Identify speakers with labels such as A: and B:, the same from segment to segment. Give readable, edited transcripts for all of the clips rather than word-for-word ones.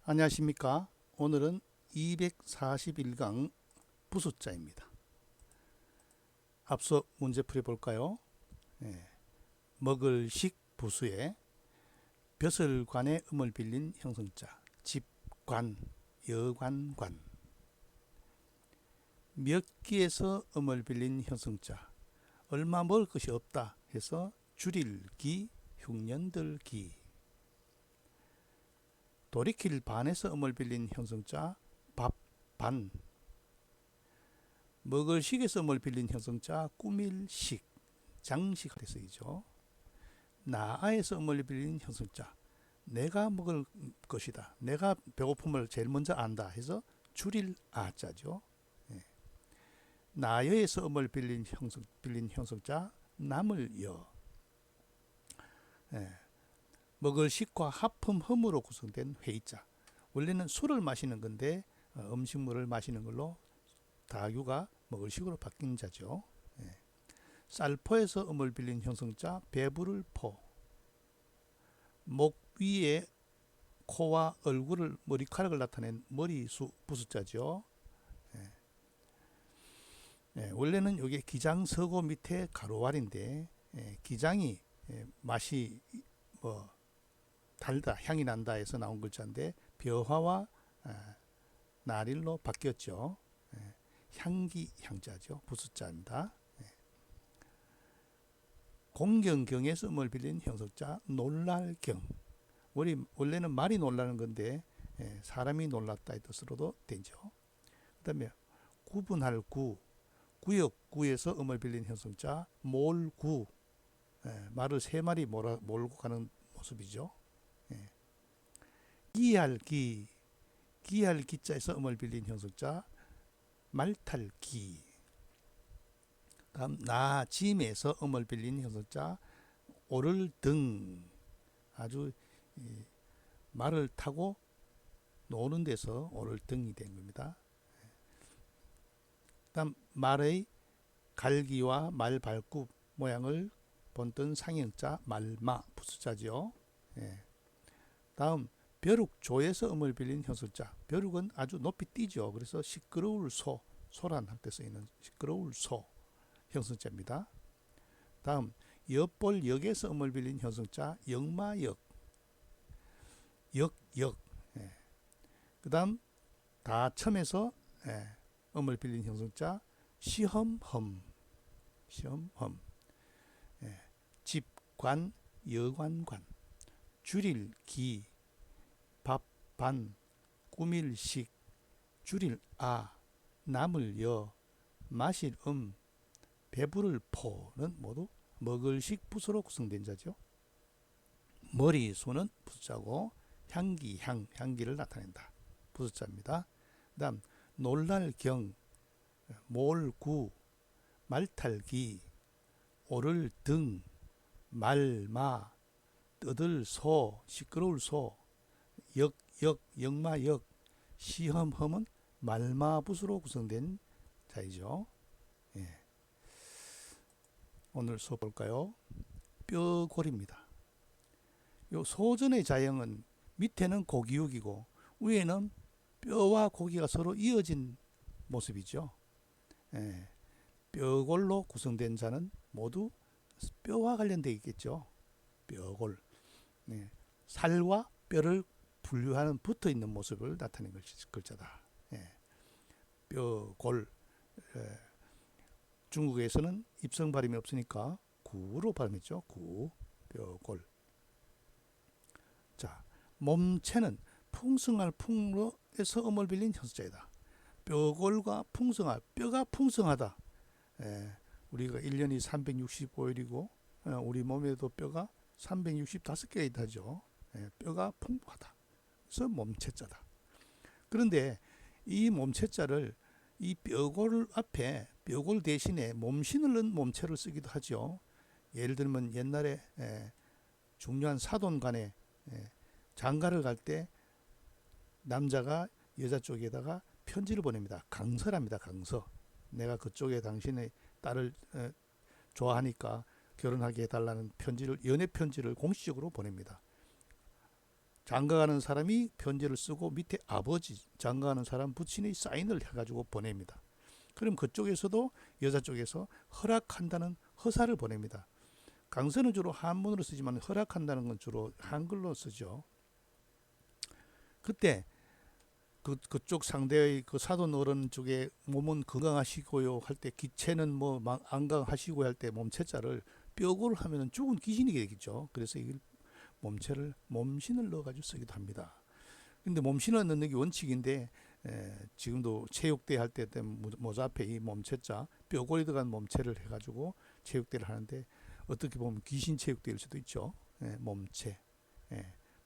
A: 안녕하십니까. 오늘은 241강 부숫자입니다. 앞서 문제 풀어볼까요? 먹을 식 부수에 벼슬관의 음을 빌린 형성자 집, 관, 여관, 관. 몇 기에서 음을 빌린 형성자 얼마 먹을 것이 없다 해서 줄일 기, 흉년들 기. 돌이킬 반에서 음을 빌린 형성자 밥, 반. 먹을 식에서 음을 빌린 형성자 꾸밀 식, 장식 할 때 쓰이죠. 나아에서 음을 빌린 형성자 내가 먹을 것이다, 내가 배고픔을 제일 먼저 안다 해서 줄일 아자죠. 나여에서 음을 빌린 형성자 남을 여. 먹을 식과 합품 흠으로 구성된 회의자. 원래는 술을 마시는 건데 음식물을 마시는 걸로 다유가 먹을 식으로 바뀐 자죠. 쌀포에서 음을 빌린 형성자 배부를 포. 목 위에 코와 얼굴을 머리카락을 나타낸 머리수 부숫자죠. 원래는 이게 기장서고 밑에 가로왈인데 기장이 맛이 달다, 향이 난다 해서 나온 글자인데 벼화와 나릴로 바뀌었죠. 향기 향자죠. 부숫자입니다. 공경경에서 음을 빌린 형성자 놀랄경. 원래는 말이 놀라는 건데 사람이 놀랐다 이 뜻으로도 되죠. 그 다음에 구분할 구, 구역구에서 음을 빌린 형성자 몰구. 말을 세 마리 몰고 가는 모습이죠. 기할 기, 기할 기자에서 음을 빌린 형성자 말탈기. 다음 나짐에서 음을 빌린 형성자 오를 등. 아주 말을 타고 노는 데서 오를 등이 된 겁니다. 다음 말의 갈기와 말 발굽 모양을 본뜬 상형자 말마 부숫자죠. 다음 벼룩조에서 음을 빌린 형성자. 벼룩은 아주 높이 뛰죠. 그래서 시끄러울 소, 소란 할 때 쓰이는 시끄러울 소 형성자입니다. 다음 엿볼 역에서 음을 빌린 형성자 역마역, 역. 그 다음 다첨에서 음을 빌린 형성자 시험험, 시험험. 집관, 여관관. 줄일 기, 밥, 반. 꾸밀 식, 줄일 아, 남을 여, 마실 배부를 포는 모두 먹을 식 부수로 구성된 자죠. 머리수는 부숫자고 향기, 향기를 나타낸다. 부숫자입니다. 그 다음 놀랄 경, 몰구, 말탈기, 오를 등, 말마, 떠들 소, 시끄러울 소, 역마역, 시험험은 말마붓으로 구성된 자이죠. 오늘 수업 볼까요? 뼈골입니다. 요 소전의 자형은 밑에는 고기육이고 위에는 뼈와 고기가 서로 이어진 모습이죠. 뼈골로 구성된 자는 모두 뼈와 관련되어 있겠죠. 뼈골. 살과 뼈를 분류하는 붙어 있는 모습을 나타내는 글자다. 뼈골. 중국에서는 입성 발음이 없으니까 구로 발음했죠. 구, 뼈골. 자, 몸체는 풍성할 풍로에서 음을 빌린 형성자이다. 뼈골과 풍성할, 뼈가 풍성하다. 우리가 1년이 365일이고 우리 몸에도 뼈가 365개가 있다죠. 뼈가 풍부하다. 그래서 몸체자다. 그런데 이 몸체자를 이 뼈골 앞에 뼈골 대신에 몸신을 넣은 몸체를 쓰기도 하죠. 예를 들면 옛날에 중요한 사돈간에 장가를 갈 때 남자가 여자 쪽에다가 편지를 보냅니다. 강서랍니다. 강서. 내가 그쪽에 당신의 딸을 좋아하니까 결혼하게 해달라는 편지를, 연애 편지를 공식적으로 보냅니다. 장가가는 사람이 편지를 쓰고 밑에 아버지, 장가가는 사람 부친의 사인을 해가지고 보냅니다. 그럼 그쪽에서도 여자 쪽에서 허락한다는 허사를 보냅니다. 강서는 주로 한문으로 쓰지만 허락한다는 건 주로 한글로 쓰죠. 그때 그쪽 상대의 그 사돈 어른 쪽에 몸은 건강하시고요 할 때 기체는 뭐 안강하시고 할 때 몸체자를 뼈골 하면은 죽은 귀신이 되겠죠. 그래서 이 몸체를 몸신을 넣어가지고 쓰기도 합니다. 근데 몸신을 넣는 게 원칙인데 지금도 체육대 할 때 모자 앞에 이 몸체자 뼈골이 들어간 몸체를 해가지고 체육대를 하는데 어떻게 보면 귀신 체육대일 수도 있죠. 몸체,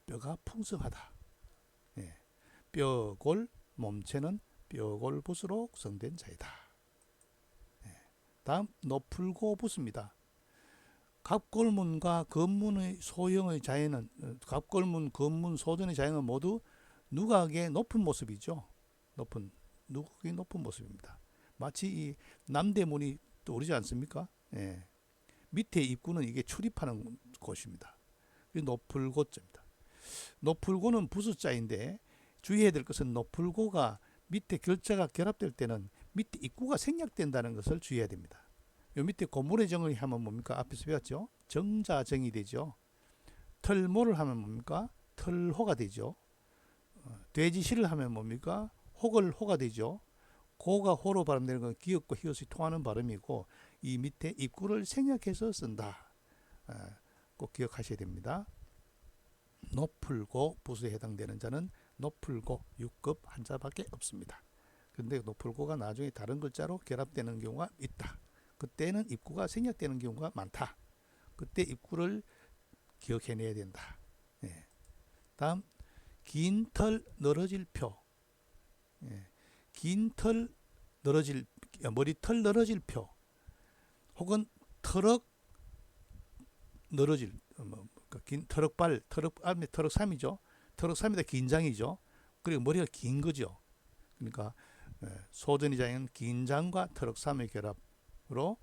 A: 뼈가 풍성하다. 뼈골, 몸체는 뼈골붓으로 구성된 자이다. 다음 노풀고 붓입니다. 갑골문과 건문의 소형의 자연은 갑골문, 건문, 소전의 자연은 모두 누각의 높은 모습이죠. 누각이 높은 모습입니다. 마치 이 남대문이 떠오르지 않습니까? 밑에 입구는 이게 출입하는 곳입니다. 노풀고자입니다. 노풀고는 부수자인데 주의해야 될 것은 노풀고가 밑에 결자가 결합될 때는 밑에 입구가 생략된다는 것을 주의해야 됩니다. 요 밑에 고물의 정을 하면 뭡니까? 앞에서 배웠죠? 정자정이 되죠. 털모를 하면 뭡니까? 털호가 되죠. 돼지시를 하면 뭡니까? 호걸호가 되죠. 고가 호로 발음되는 건 기역과 히읗이 통하는 발음이고 이 밑에 입구를 생략해서 쓴다. 꼭 기억하셔야 됩니다. 노풀고 부수에 해당되는 자는 노풀고 6급 한자밖에 없습니다. 그런데 노풀고가 나중에 다른 글자로 결합되는 경우가 있다. 그때는 입구가 생략되는 경우가 많다. 그때 입구를 기억해내야 된다. 다음 긴 털 늘어질 표. 긴 털 늘어질 머리털 늘어질 표 혹은 털럭 늘어질 긴 털럭발 털럭삼이죠. 털럭삼이다 긴장이죠. 그리고 머리가 긴 거죠. 그러니까 소전이자는 긴장과 털럭삼의 결합으로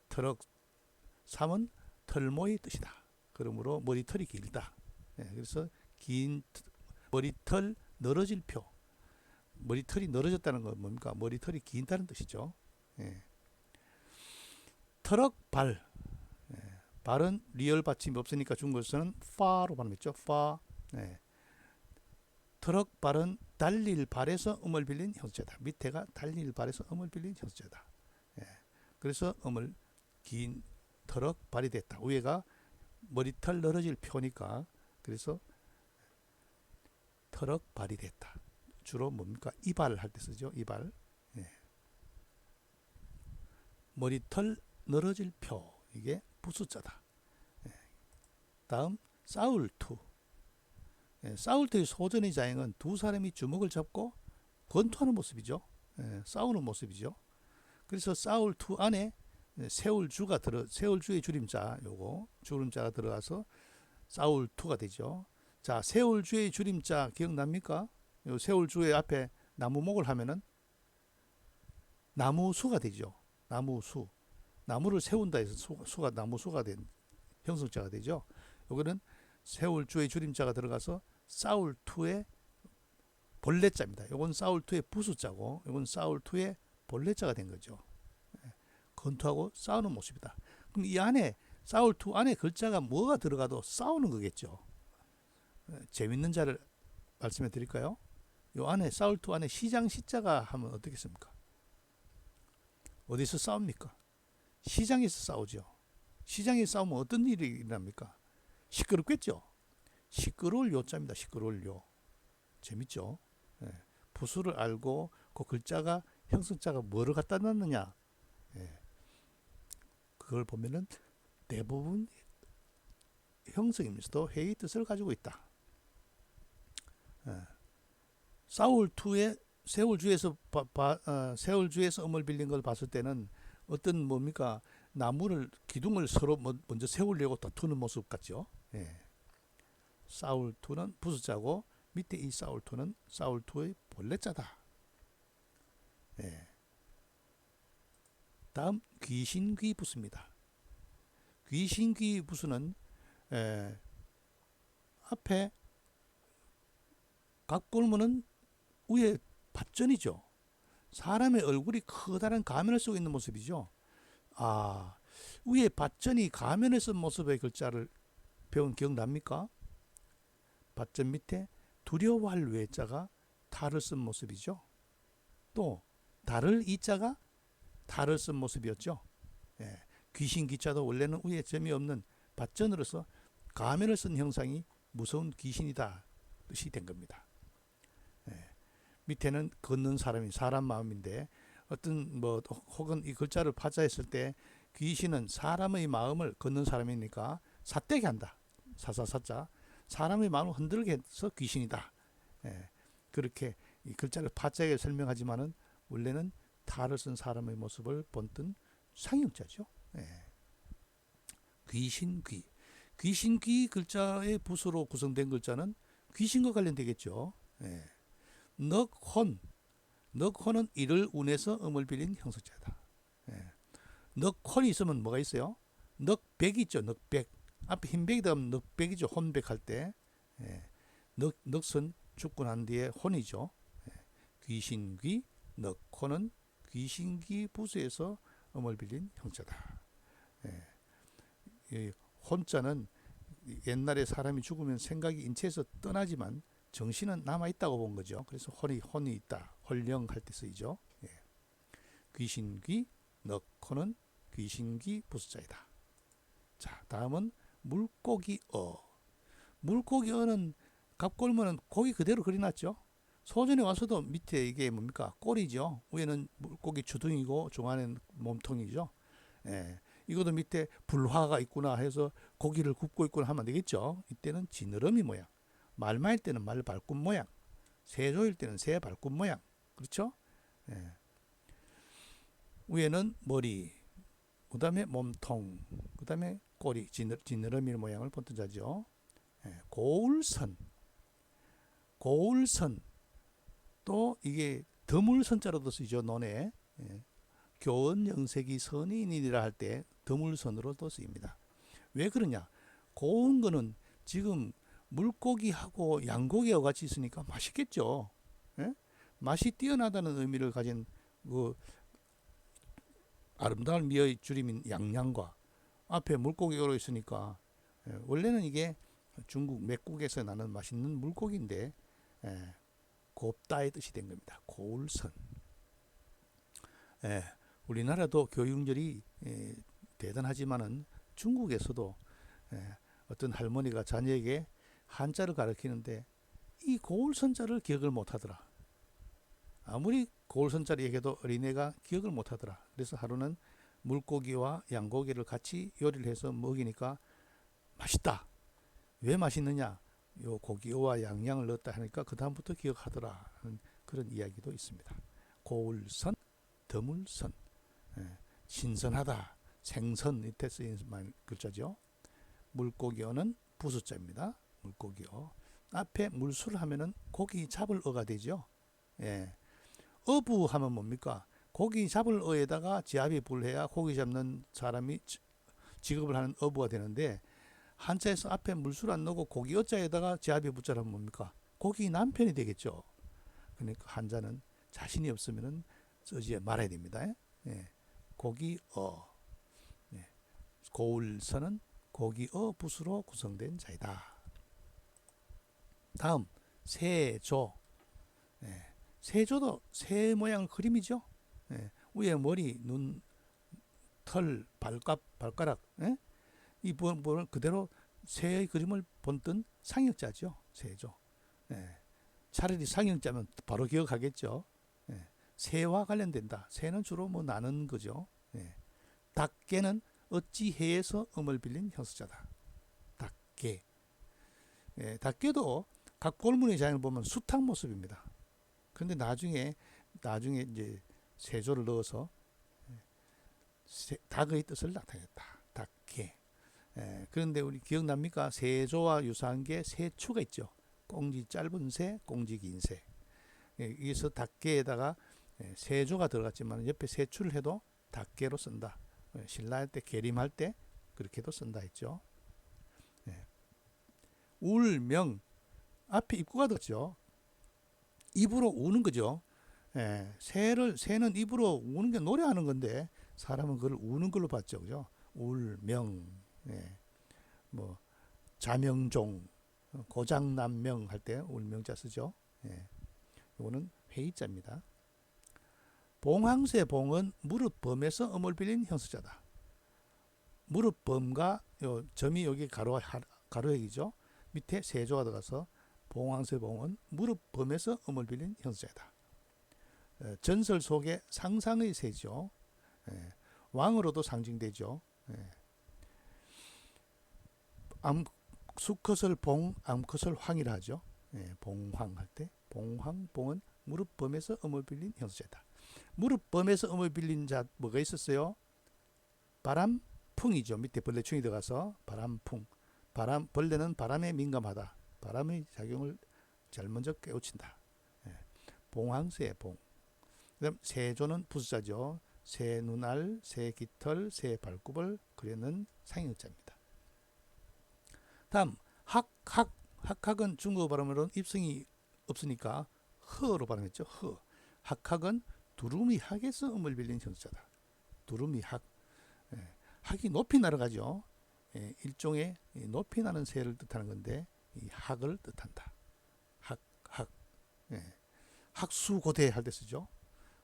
A: 털럭삼은 털모의 뜻이다. 그러므로 머리털이 길다. 그래서 긴 머리털 늘어질 표. 머리털이 늘어졌다는 건 뭡니까? 머리털이 긴다는 뜻이죠. 털럭발. 발은 리얼 받침이 없으니까 중국에서는 파로 발음했죠. 파. 털럭발은 달릴 발에서 음을 빌린 형체다. 밑에가 달릴 발에서 음을 빌린 형체다. 그래서 음을 긴 털럭발이 됐다. 위에가 머리털 늘어질 표니까 그래서 털럭발이 됐다. 주로 뭡니까? 이발 할 때 쓰죠. 이발. 머리털 늘어질 표. 이게 부수자다. 다음 싸울투. 싸울투의 소전의 자행은 두 사람이 주먹을 잡고 권투하는 모습이죠. 싸우는 모습이죠. 그래서 싸울투 안에 세울주의 줄임자 요거 줄임자가 들어가서 싸울투가 되죠. 자, 세울주의 줄임자 기억납니까? 요 세울주의 앞에 나무목을 하면은 나무수가 되죠. 나무수. 나무를 세운다 해서 수가 나무수가 된 형성자가 되죠. 요거는 세울주의 줄임자가 들어가서 싸울투의 본래자입니다. 요건 싸울투의 부수자고 요건 싸울투의 본래자가 된 거죠. 권투하고 싸우는 모습이다. 그럼 이 안에 싸울투 안에 글자가 뭐가 들어가도 싸우는 거겠죠. 재밌는 자를 말씀해 드릴까요? 요 안에 싸울투 안에 시장 시자가 하면 어떻겠습니까? 어디서 싸웁니까? 시장에서 싸우죠. 시장에서 싸우면 어떤 일이 일어납니까? 시끄럽겠죠. 시끄러울 요자입니다. 시끄러울 요. 재밌죠? 부수를 알고 그 글자가 형성자가 뭐를 갖다 놨느냐 그걸 보면은 대부분 형성이면서도 회의 뜻을 가지고 있다. 싸울투의 세울주에서 음을 빌린 걸 봤을 때는 어떤 뭡니까 나무를 기둥을 서로 먼저 세우려고 다투는 모습 같죠. 싸울투는 부수자고 밑에 이 싸울투는 싸울투의 본래자다. 다음 귀신귀 부수입니다. 귀신귀 부수는 앞에 갑골문은 위에 밭전이죠. 사람의 얼굴이 커다란 가면을 쓰고 있는 모습이죠. 아, 위에 밭전이 가면을 쓴 모습의 글자를 배운 기억납니까? 밭전 밑에 두려워할 외자가 달을 쓴 모습이죠. 또 달을 이자가 달을 쓴 모습이었죠. 예, 귀신 기자도 원래는 위에 점이 없는 밭전으로서 가면을 쓴 형상이 무서운 귀신이다 뜻이 된 겁니다. 예, 밑에는 걷는 사람이 사람 마음인데 어떤 뭐 혹은 이 글자를 파자했을 때 귀신은 사람의 마음을 걷는 사람이니까 삿대게 한다. 사사사자 사람의 마음을 흔들게 해서 귀신이다. 예, 그렇게 이 글자를 파자에 설명하지만은 원래는 탈을 쓴 사람의 모습을 본뜬 상형자죠. 예. 귀신귀. 귀신귀 글자의 붓으로 구성된 글자는 귀신과 관련되겠죠. 예. 넉혼. 넉혼은 이를 운에서 음을 빌린 형석자다. 예. 넉혼이 있으면 뭐가 있어요? 넉백이 있죠. 넉백. 앞에 흰백이 들어가면 넉백이죠. 혼백할 때. 예. 넉은 죽고 난 뒤에 혼이죠. 예. 귀신귀, 넉혼은 귀신귀 부수에서 음을 빌린 형자다. 예. 이 혼자는 옛날에 사람이 죽으면 생각이 인체에서 떠나지만 정신은 남아있다고 본 거죠. 그래서 혼이 있다. 홀령할 때 쓰이죠. 예. 귀신귀, 넉호는 귀신귀 부수자이다. 자, 다음은 물고기어. 물고기어는 갑골문은 고기 그대로 그려놨죠. 소전에 와서도 밑에 이게 뭡니까? 꼬리죠. 위에는 물고기 주둥이고 중간에는 몸통이죠. 예. 이것도 밑에 불화가 있구나 해서 고기를 굽고 있구나 하면 되겠죠. 이때는 지느러미 모양. 말마일 때는 말 발굽 모양. 새조일 때는 새 발굽 모양. 그렇죠? 예. 위에는 머리, 그 다음에 몸통, 그 다음에 꼬리, 지느러미 모양을 본뜬 자죠. 예. 고울선. 고울선. 또 이게 드물선자로도 쓰이죠. 논에. 예. 교원 영색이 선인이라 할 때 드물선으로도 쓰입니다. 왜 그러냐? 고운 거는 지금 물고기하고 양고기와 같이 있으니까 맛있겠죠. 예? 맛이 뛰어나다는 의미를 가진 그 아름다운 미어의 줄임인 양양과 앞에 물고기로 있으니까 원래는 이게 중국 맥국에서 나는 맛있는 물고기인데 곱다의 뜻이 된 겁니다. 고울선. 우리나라도 교육열이 대단하지만은 중국에서도 어떤 할머니가 자녀에게 한자를 가르치는데 이 고울선자를 기억을 못하더라. 아무리 고울선자를 얘기해도 어린애가 기억을 못하더라. 그래서 하루는 물고기와 양고기를 같이 요리를 해서 먹이니까 맛있다. 왜 맛있느냐? 요 고기와 양양을 넣었다 하니까 그 다음부터 기억하더라 하는 그런 이야기도 있습니다. 고울선, 드물선. 신선하다, 생선 이때 쓰인 글자죠. 물고기어는 부수자입니다. 물고기어. 앞에 물술 하면은 고기 잡을 어가 되죠. 예. 어부 하면 뭡니까? 고기 잡을 어에다가 지압이 불해야 고기 잡는 사람이 직업을 하는 어부가 되는데 한자에서 앞에 물술 안 넣고 고기 어자에다가 지압이 붙자라면 뭡니까? 고기 남편이 되겠죠. 그러니까 한자는 자신이 없으면은 쓰지 말아야 됩니다. 예. 고기어. 예. 고울선은 고기어 붓으로 구성된 자이다. 다음 세조. 예. 세조도 새 모양 그림이죠. 예. 위에 머리, 눈, 털, 발가락. 예? 이 부분을 그대로 새의 그림을 본뜬 상형자죠. 세조. 예. 차라리 상형자면 바로 기억하겠죠. 예. 새와 관련된다. 새는 주로 뭐 나는 거죠. 예. 닭개는 어찌해에서 음을 빌린 형수자다. 닭개. 예. 닭개도 갑골문의 자연을 보면 수탉 모습입니다. 그런데 나중에 이제 세조를 넣어서 닭의 뜻을 나타냈다. 닭개. 예. 그런데 우리 기억납니까? 세조와 유사한 게 세추가 있죠. 꽁지 짧은 새, 꽁지 긴 새. 예. 여기서 닭개에다가 세조가 들어갔지만 옆에 세추를 해도 닭개로 쓴다. 신라할 때 계림할 때 그렇게도 쓴다 했죠. 예. 울명 앞에 입구가 들었죠. 입으로 우는 거죠. 예, 새는 입으로 우는 게 노래하는 건데 사람은 그걸 우는 걸로 봤죠, 그죠? 울명, 예, 뭐 자명종, 고장난명 할 때 울명자 쓰죠. 예, 이거는 회의자입니다. 봉황새 봉은 무릇범에서 음을 빌린 형수자다. 무릇범과 요 점이 여기 가로액이죠. 밑에 세조가 들어가서 봉황새 봉은 무릇범에서 음을 빌린 형수자다. 전설 속의 상상의 새죠. 예, 왕으로도 상징되죠. 예. 수컷을 봉, 암컷을 황이라 하죠. 예, 봉황 할 때 봉황, 봉은 무릇범에서 음을 빌린 형수자다. 무릇범에서 음을 빌린 자 뭐가 있었어요? 바람풍이죠. 밑에 벌레충이 들어가서 바람풍. 벌레는 바람에 민감하다. 바람의 작용을 잘 먼저 깨우친다. 예, 봉황새 봉. 그다음 세조는 부수자죠. 새 눈알, 새 깃털, 새 발굽을 그리는 상형자입니다. 다음 학학은 중국어 발음으로는 입성이 없으니까 허로 발음했죠. 허. 학학은 두루미 학에서 음을 빌린 형수자다. 두루미 학. 예, 학이 높이 날아가죠. 예, 일종의 높이 나는 새를 뜻하는 건데 이 학을 뜻한다. 학. 예, 학수고대 할 때 쓰죠.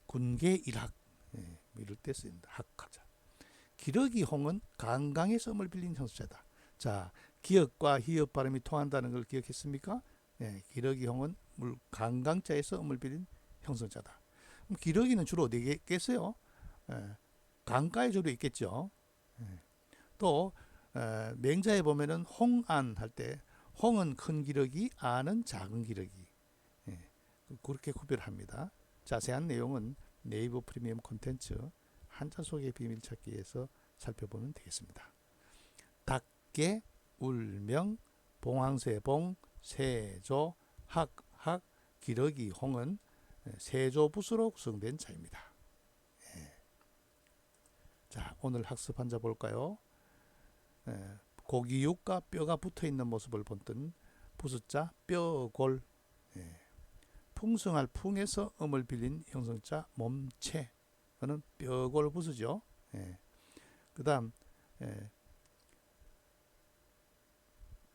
A: 군계 일학, 예, 이럴 때 쓰입니다. 학하자. 기러기 홍은 강강에서 음을 빌린 형수자다. 자, 기역과 히읗 발음이 통한다는 걸 기억했습니까? 예, 기러기 홍은 강강자에서 음을 빌린 형성자다. 그럼 기러기는 주로 어디에 있겠어요? 예, 강가에 주로 있겠죠. 예. 또 맹자에 보면은 홍안 할 때 홍은 큰 기러기, 안은 작은 기러기. 예, 그렇게 구별합니다. 자세한 내용은 네이버 프리미엄 콘텐츠 한자 속의 비밀 찾기에서 살펴보면 되겠습니다. 닭개, 울명, 봉황새봉, 세조, 학학, 기러기, 홍은 세조부수로 구성된 자입니다. 예. 자, 오늘 학습 한자 볼까요? 고기육과 뼈가 붙어있는 모습을 본뜬 부수자 뼈골. 예. 풍성할 풍에서 음을 빌린 형성자 몸체. 그는 뼈골 부수죠. 예. 그 다음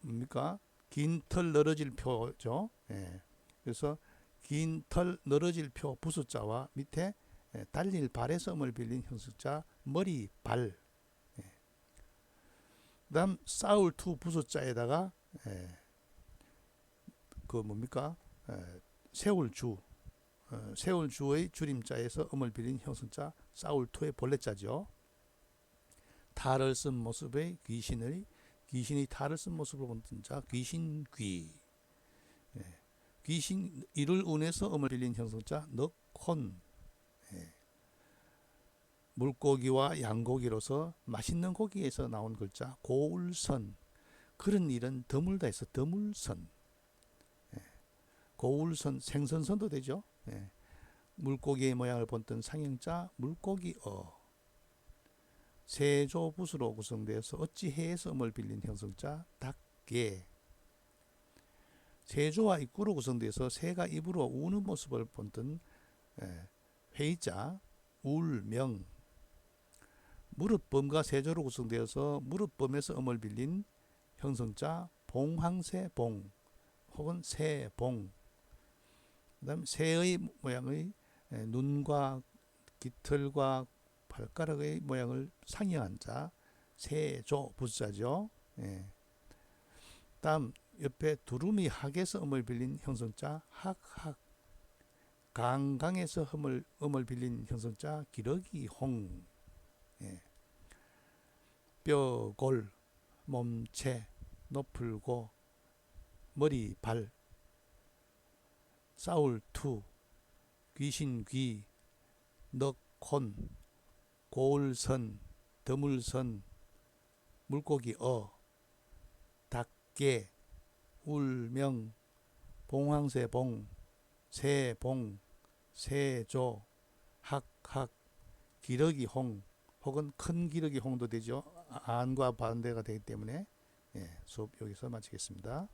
A: 뭡니까? 긴 털 늘어질 표죠. 예. 그래서 긴 털 늘어질 표 부수자와 밑에 달릴 발에서 음을 빌린 형수자 머리 발. 예. 그 다음 싸울 투 부수자에다가 그 뭡니까? 세울주. 세울주의 줄임자에서 음을 빌린 형성자 싸울 투의 본래자죠. 탈을 쓴 모습의 귀신이 탈을 쓴 모습을 본뜬 자 귀신귀. 예. 귀신 이를 운해서 음을 빌린 형성자 넉혼. 예. 물고기와 양고기로서 맛있는 고기에서 나온 글자 고울선. 그런 일은 드물다 해서 드물선. 예. 고울선 생선선도 되죠. 예. 물고기의 모양을 본뜬 상형자 물고기어. 세조부수로 구성되어서 어찌해에서 음을 빌린 형성자 닭개. 세조와 입구로 구성되어서 새가 입으로 우는 모습을 본뜬 회의자 울명. 무릇범과 세조로 구성되어서 무릇범에서 음을 빌린 형성자 봉황새봉 혹은 새봉. 그 다음 새의 모양의 눈과 깃털과 발가락의 모양을 상이한 자 세조 부사죠. 예. 다음 옆에 두루미 학에서 음을 빌린 형성자 학학. 강강에서 음을 빌린 형성자 기러기 홍. 예. 뼈골, 몸체, 높을고, 머리 발, 싸울 투, 귀신 귀, 넉혼, 고울선, 드물선, 물고기 닭개, 울명, 봉황새봉, 새봉, 세조, 학학, 기러기 홍 혹은 큰 기러기 홍도 되죠. 안과 반대가 되기 때문에 수업 여기서 마치겠습니다.